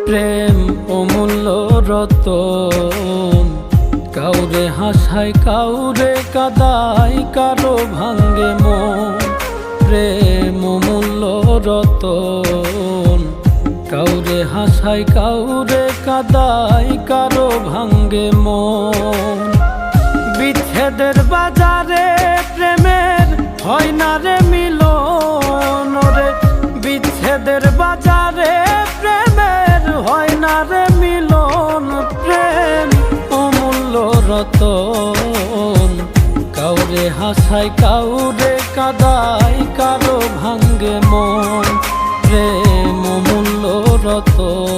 প্রেম অমূল্য রতন, কাউরে হাসায় কাউরে কাদায়, কারো ভাঙ্গে মন। প্রেম অমূল্য রতন, কাউরে হাসায় কাউরে কাদায়, কারো ভাঙ্গে মন। বিচ্ছেদের বাজারে প্রেমের হয় না রে মিলন রে, বিচ্ছেদের বাজারে প্রেমের হয় না রে মিলন। প্রেম অমূল্য রতন, কাউরে হাসায় কাউরে কাদায়, কারো ভাঙ্গে মন। প্রেম অমূল্য রতন।